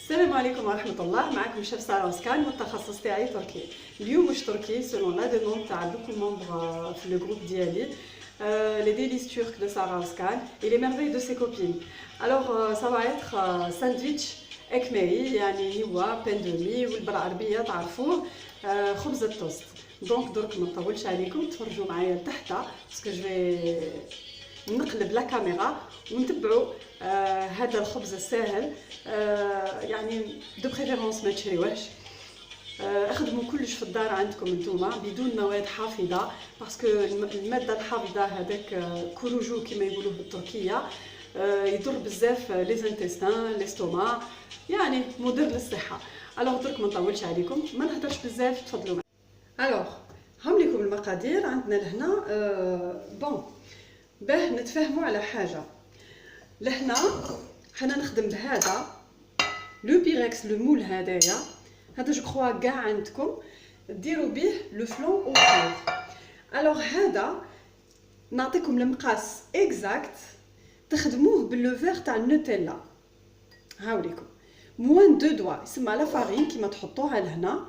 السلام عليكم ورحمة الله. معكم شيف سارة وسكان والتخصص تاعي تركي. اليوم واش تركي سولون لا دوموند تاع دوكو مومبر في لو جروب ديالي les délices turcs de Sarah Oskan et les merveilles de ses copines. Alors ça va être sandwich ekmeyi يعني هو بان دو مي والبالعربية تعرفوه خبز التوست. دونك درك ما نطولش عليكم تفرجوا معايا لتحت باسكو جو في نقلب لا كاميرا ونتبعوا هذا الخبز الساهل. يعني دو بريفيرونس ما تشريوهش، اخدموا كلش في الدار عندكم نتوما بدون مواد حافظه، باسكو الماده الحافظه هذاك كروجو كما يقولوه بالتركيه يضر بزاف لي زانتيستان لي ستوما، يعني مضر للصحه. الوغ درك ما نطولش عليكم ما نهضرش بزاف، تفضلوا معايا. الوغ هم لكم المقادير عندنا لهنا. بون باه نتفاهموا على حاجه، لهنا حنا نخدم بهذا لو بيركس لو مول هذايا، هذا جو كخوا كاع عندكم ديروا به لو فلون او فور. الوغ هذا نعطيكم المقاس اكزاكت تخدموه باللو فيغ تاع النوتيلا. هاوليكم موان دو دوا يسمى لا فارين كيما تحطوها لهنا،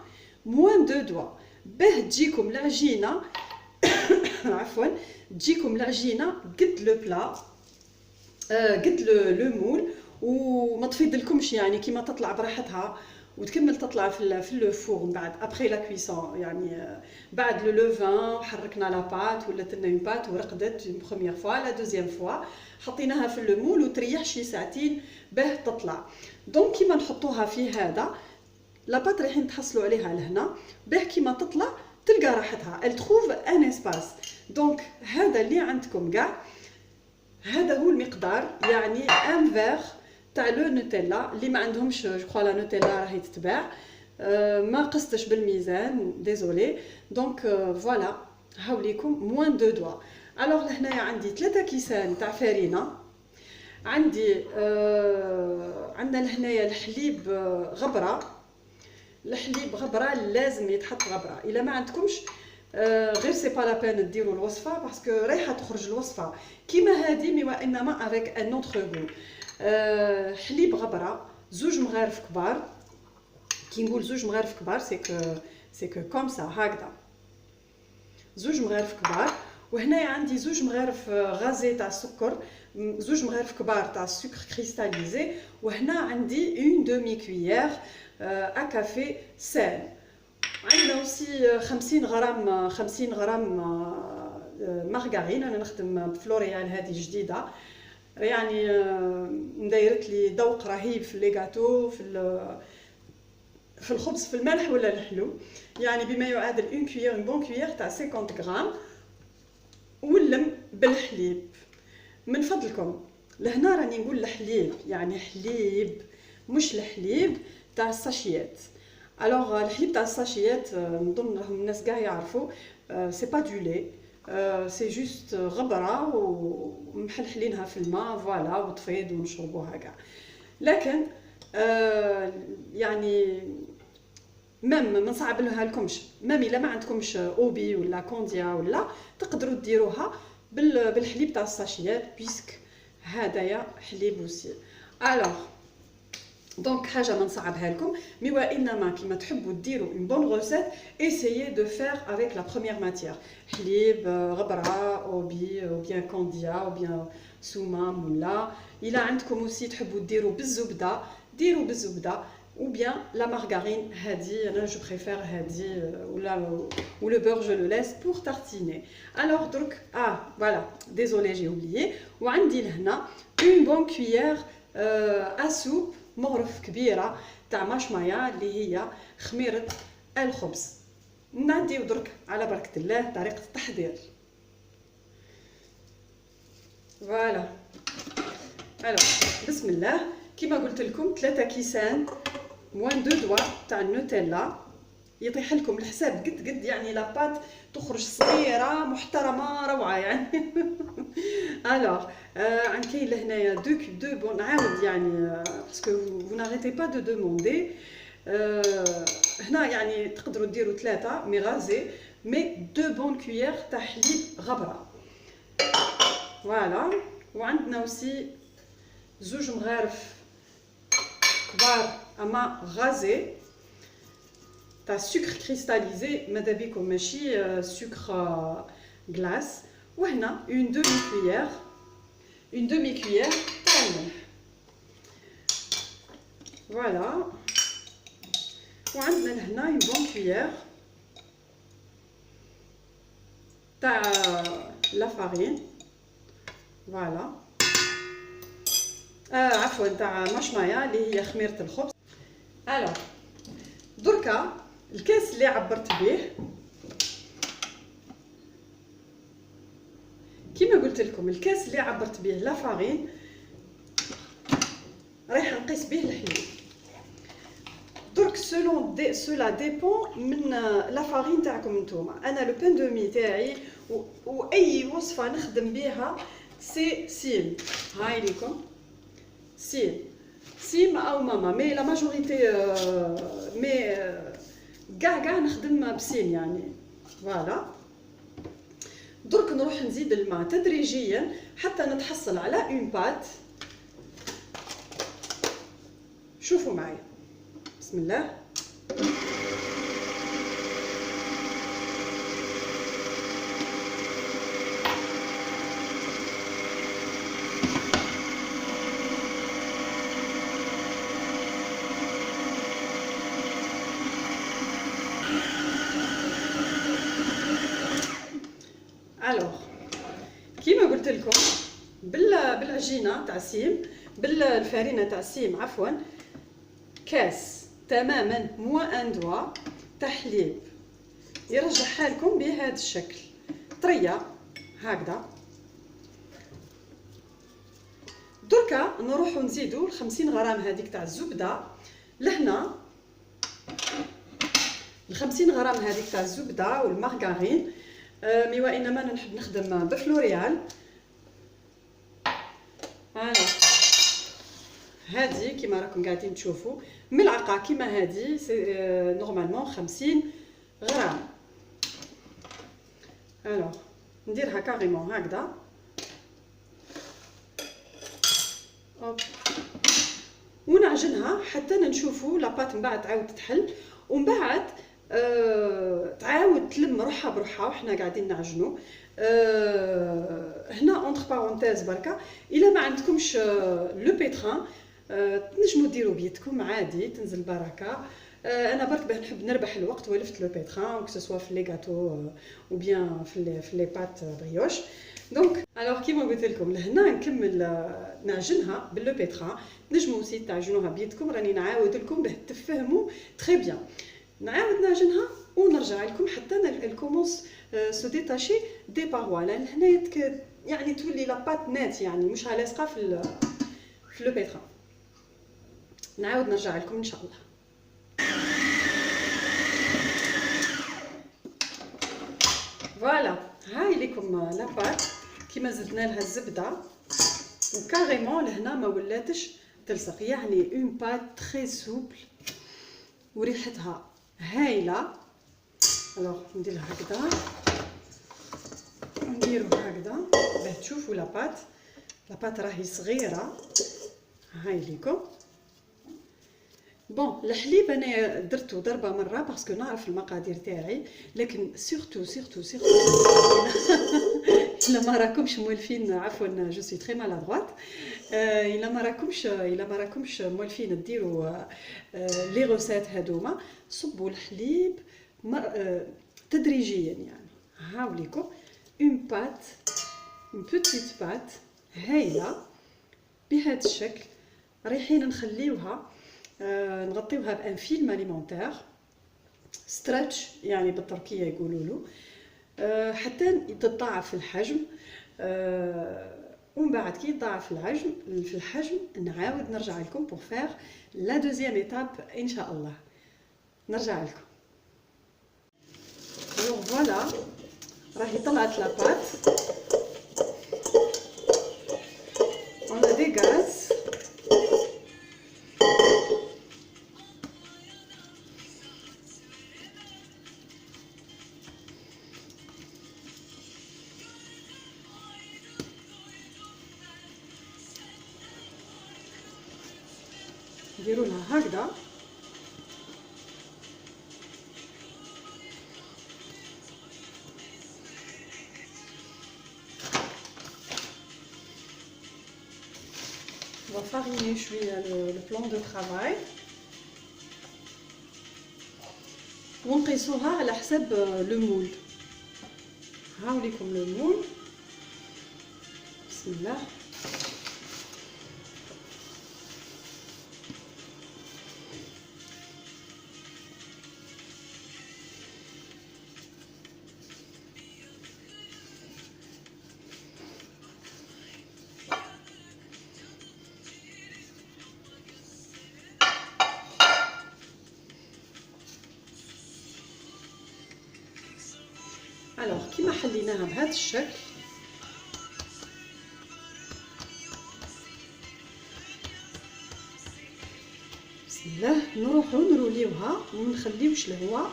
موان دو دوا باه تجيكم العجينه عفوا تجيكم العجينه قد لو بلا قد لو مول، وما تفيدلكمش يعني كيما تطلع براحتها وتكمل تطلع في لو فور من بعد ابري لا كويسون، يعني بعد لو لوفان حركنا لا بات ولات لنا اون بات ورقدت اون بروميير فوا لا دوزيام فوا حطيناها في لو مول وتريح شي ساعتين باه تطلع. دونك كيما نحطوها في هذا لا بات رايحين تحصلوا عليها لهنا باه كيما تطلع تلقى راحتها ال تروف ان اسباس. دونك هذا اللي عندكم كاع هذا هو المقدار، يعني ان فيغ تاع لو نوتيلا. اللي ما عندهمش جو كخوا لا نوتيلا راهي تتباع، ما قستش بالميزان ديزولي. دونك فوالا هاوليكم موان دو دوا. الوغ لهنايا عندي 3 كيسان تاع فرينه، عندي عندنا لهنايا الحليب غبره. الحليب غبره لازم يتحط غبره، الا ما عندكمش غير سي با لا بين ديروا الوصفه باسكو رايحه تخرج الوصفه كيما هذه مي وانما افيك ان اوتر غو. حليب غبره 2 مغارف كبار. كي نقول 2 مغارف كبار سي كو كوم سا هكذا 2 مغارف كبار. وهنايا عندي 2 مغارف غازي تاع السكر، 2 مغارف كبار تاع السكر كريستاليزي، وهنا عندي اون دومي كويير ا كافي سال. عندنا اوسي 50 غرام مارغارين. انا نخدم بفلوريال هذه جديده، يعني مدايرت لي ذوق رهيب في لي غاتو في الخبز في الملح ولا الحلو، يعني بما يعادل اون كويير اون بون كويير تاع 50 غرام. ولم بالحليب من فضلكم. لهنا راني نقول الحليب يعني حليب مش الحليب تاع الساشيات. الوغ الحليب تاع الساشيات نظن راهم الناس كاع يعرفوا سي با دو لي، سي جوست غبره ومحلحلينها في الماء فوالا وتفيض ونشربوها كاع. لكن يعني ميم ما نصعبلها لكمش، ميم الا ما عندكمش اوبي ولا كونديا ولا تقدروا ديروها بالحليب تاع الساشيات بيسك هدايا حليب وسيل. الوغ دونك حاجه ما نصعبها لكم مي وانما كيما تحبوا ديروا اون بون روسيت essayez de faire avec la première matière حليب غبره اوبي او بيان كونديا او بيان سومام. ولا الا عندكم اوسي تحبوا ديروا بالزبده ديروا بالزبده ou bien la margarine هذه انا جو بريفير هذه ou le beurre je le laisse pour tartiner. alors درك voilà désolé j'ai oublié. وعندي لهنا une bonne cuillère à soupe مغرف كبيره تاع ماشمايا اللي هي خميره الخبز. نديو درك على بركه الله طريقه التحضير. فوالا بسم الله. كما قلت لكم 3 كيسان موان 2 دوا تاع النوتيلا يطيح لكم الحساب قد يعني لاباط تخرج صغيره محترمه روعه يعني. الوغ عن كاين لهنايا 2 كوب دو بون نعاود يعني باسكو vous n'arrêtez pas de demander. هنا يعني تقدروا ديروا 3 مي غازي مي 2 بون كويير تاع حليب غبره فوالا. وعندنا اوسي 2 مغارف كبار اما غازي تاع سكر كريستاليزي ماذا بيكم ماشي سكر غلاس. وهنا اون دومي كويير تاع الملح. فوالا. وعندنا لهنا اون بون كويير تاع لا فارين. فوالا. عفوا تاع مشمايه اللي هي خميره الخبز. الوغ دركا الكاس اللي عبرت به كيما قلت لكم، الكاس اللي عبرت به لا فارين رايحه نقيس به الحليب. درك سولا ديبون من لا فارين تاعكم نتوما. انا لو بان دو مي تاعي واي وصفه نخدم بها سي سيم. هاي ليكم سيم او ماما، مي لا ماجوريتي مي كاع نخدم بسيم يعني. فوالا. درك نروح نزيد الماء تدريجيا حتى نتحصل على اون بات. شوفوا معايا. بسم الله. الوغ كيما قلت لكم بالعجينه تاع سيم، بالفارينه تاع سيم عفوا، كاس تماما موان دوا تاع حليب يرجعها لكم بهذا الشكل طريه هكذا. دركا نروحو نزيدو 50 غرام هذيك تاع الزبده لهنا. 50 غرام هذيك تاع الزبده والمارغرين، مي وانما انا نحب نخدم بفلوريال. هذه كيما راكم قاعدين تشوفوا ملعقه كيما هذه نورمالمون 50 غرام. الوغ نديرها كاريمون هكذا. ونعجنها حتى نشوفوا لاباط من بعد تعاود تتحل، ومن بعد تعاود تلم روحها بروحها وحنا قاعدين نعجنوا. هنا اونتر بارونتيز بركا، الا ما عندكمش لو بيتران تنجموا ديروا بيدكم عادي تنزل بركه. انا برك نحب نربح الوقت ولفت لو بيتران كسوا في لي غاتو او بيان في لي بات بريوش. دونك الوغ كيما قلت لكم لهنا نكمل نعجنها باللو بيتران. تنجموا سي تعجنوها بيدكم، راني نعاود لكم باه تفهموا تري بيان. نعاود نعجنها ونرجع لكم حتى الكومونس سو ديتاشي دي باروا. لان هنايا يعني تولي لاباط نات يعني مش لاصقه في لو بيتران. نعاود نرجع لكم ان شاء الله. فوالا هاي ليكم لاباط كيما زدنا لها الزبده وكاريمون لهنا ما ولاتش تلصق، يعني اون بات تري سوبل وريحتها هايله. الوغ نديرها هكذا ونديرو هكذا باه تشوفوا لاباط راهي صغيره. هاي ليكم. بون الحليب انا درتو ضربه مره باسكو نعرف المقادير تاعي، لكن سورتو الا ما راكمش مولفين، عفوا جو سوي تري مالادروات، الا ما راكمش مولفين ديروا لي روسيت هذوما، صبوا الحليب تدريجيا يعني. هاو ليكم اون بات، اون بوتيت بات هايله بهذا الشكل. رايحين نخليوها نغطيوها بان فيلم اليمونتير ستريتش يعني بالتركيه يقولوا له، حتى تتضاعف في الحجم. ومن بعد كي يتضاعف في الحجم نعاود نرجع لكم بور فير لا دوزيام ايتاب ان شاء الله. نرجع لكم. الوغ فوالا راهي طلعت لاباط. on a des gaz. نديرو لها هكذا. On va fariner شويه le plan de travail ونقيسوها على حسب لو مول. هاوليكم لو مول. بسم الله. الوغ كيما حليناها بهذا الشكل بسم الله نروحو نروليوها ومنخليوش الهواء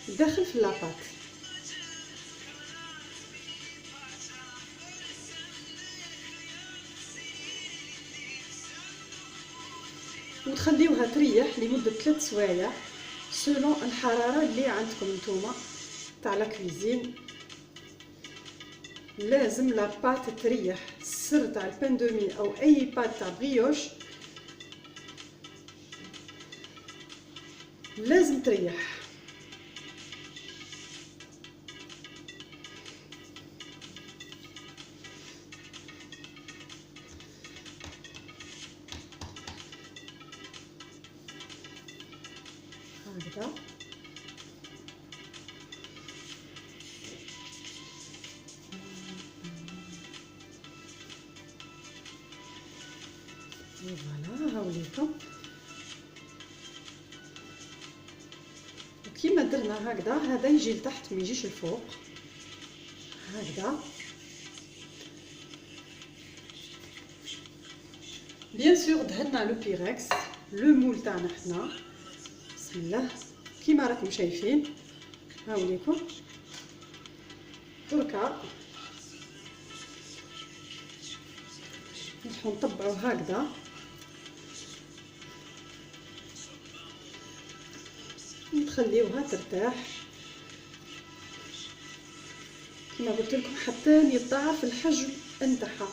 داخل في لاباط. وتخليوها تريح لمدة 3 سوايع سولون الحرارة اللي عندكم نتوما تاع لا كويزين. لازم لا بات تريح. السر تاع البان دومي او اي بات تاع بريوش لازم تريح. هكذا فوالا هاوليكم. وكيما درنا هكذا هذا يجي لتحت ما يجيش الفوق هكذا. بيان سور دهنا لو بيركس لو مول تاعنا حنا. بسم الله كيما راكم شايفين هاوليكم. دركا نروحو نطبعو هكذا نخليوها ترتاح كما قلت لكم حتى يضاعف الحجم نتاعها.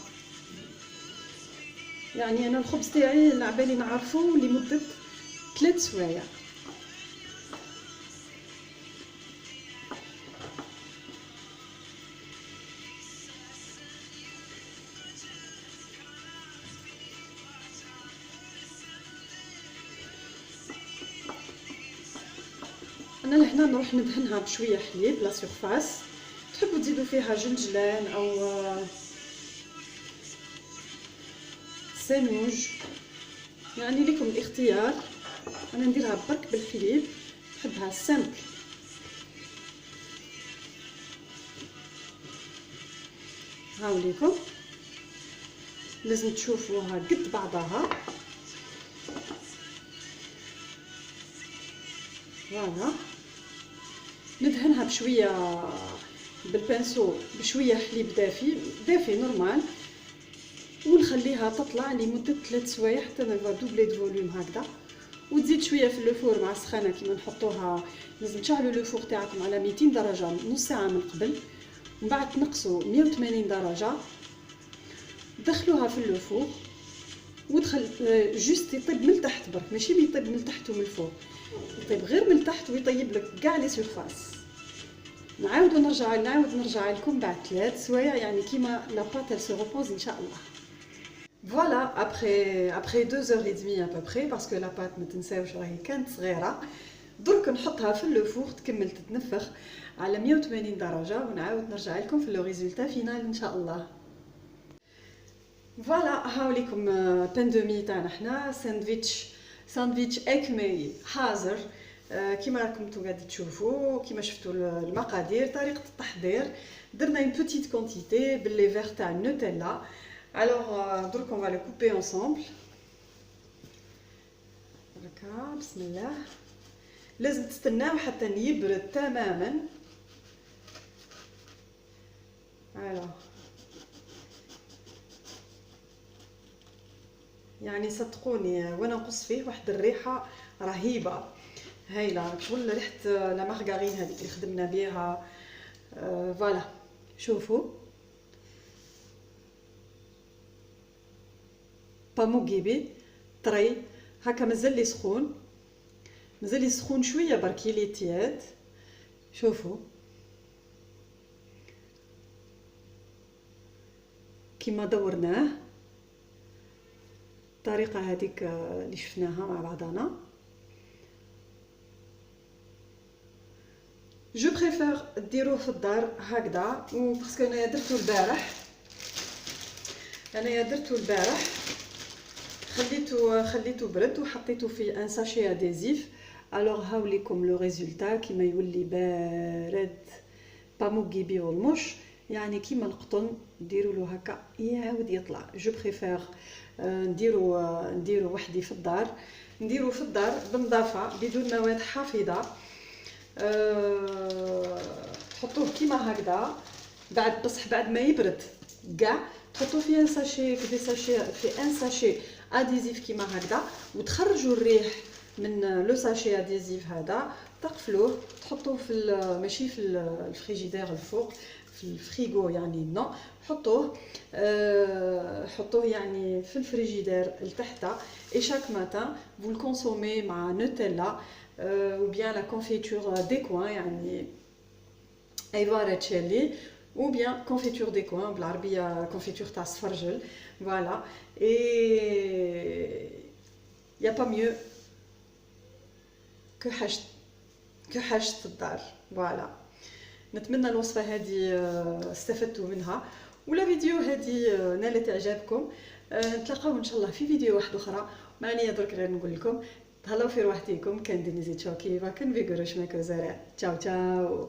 يعني انا الخبز تاعي على نعرفو لمده 3 سوايع. انا لهنا نروح ندهنها بشويه حليب لا سيرفاس. تحبوا تزيدوا فيها جنجلان او سنوج يعني لكم الاختيار. انا نديرها برك بالحليب نحبها سامبل. هاوليكم لازم تشوفوها قد بعضها. فوالا ندهنها بشويه بالبانسو بشويه حليب دافي نورمال ونخليها تطلع لمده 3 سوايع حتى نبغى دوبلي دو فوليوم هكذا. وتزيد شويه في الفور مع السخانه كيما نحطوها. لازم تشعلوا لو فور تاعكم على 200 درجه نص ساعه من قبل ومن بعد تنقصوا 180 درجه دخلوها في لو فور ودخل جوست يطيب من تحت برك ماشي بيطيب من تحت ومن الفوق. يطيب غير من تحت ويطيب لك كاع لي سيرفاس. نعاود نرجع لكم بعد 3 سوايع يعني كيما لا بات سو ريبوز ان شاء الله. فوالا ابري 2h30 ابري باسكو لا بات ما تنساوش راهي كانت صغيره. درك نحطها في لو فور تكمل تتنفخ على 180 درجه ونعاود نرجع لكم في لو ريزولتا فينال ان شاء الله. فوالا هاوليكم بان دومي تاعنا حنا ساندويتش اكمي حاضر. كيما راكم نتوما قاعدين تشوفوا كيما شفتوا المقادير طريقه التحضير. درنا une petite quantité باللي فيغ تاع النوتيلا. alors درك on va le couper ensemble. هكا بسم الله. لازم تستناو حتى يبرد تماما. يعني صدقوني وانا نقص فيه واحد الريحه رهيبه هايله، شغل ريحه لا مارغارين هذيك اللي خدمنا بها. فوالا شوفوا باموغيبي طري هكا، مازال لي سخون، مازال لي سخون شويه برك لي تياد. شوفوا كيما دورناه الطريقه هذيك اللي شفناها مع بعضنا. جو بريفير ديروه في الدار هكذا، باسكو انايا درتو البارح، خليته برد وحطيته في ان ساشي اديزيف. الوغ هاوليكم لو ريزولتا كيما يولي بارد باموغيبي والمش، يعني كيما القطن ديروا له هكا يعاود يطلع. جو بريفير نديرو وحدي في الدار، نديرو في الدار بنظافه بدون مواد حافظه. تحطوه كيما هكذا، بعد بصح بعد ما يبرد كاع تحطوه في ان ساشي، في ان ساشي اديزيف كيما هكذا، وتخرجوا الريح من لو ساشي اديزيف هذا، تقفلوه تحطوه في ماشي في الفريجيدير الفوق، في الفريغو يعني نو، حطوه يعني في الفريجيدير لتحت. اي شاك ماتان vous le consommez مع نوتيلا ou bien la confiture des coins يعني ايفا تشيلي ou bien confiture des coins بالعربيه confiture تاع السفرجل. فوالا et y a pas mieux que حاجة الدار. فوالا نتمنى الوصفه هذه استفدتوا منها، ولا فيديو هذه نالت اعجابكم. نتلاقاو ان شاء الله في فيديو واحد اخرى. ماني درك غير نقول لكم تهلاو في روحتكم، كان دينيزي تشوكي كان فيغورش ماكو زرع. تشاو تشاو.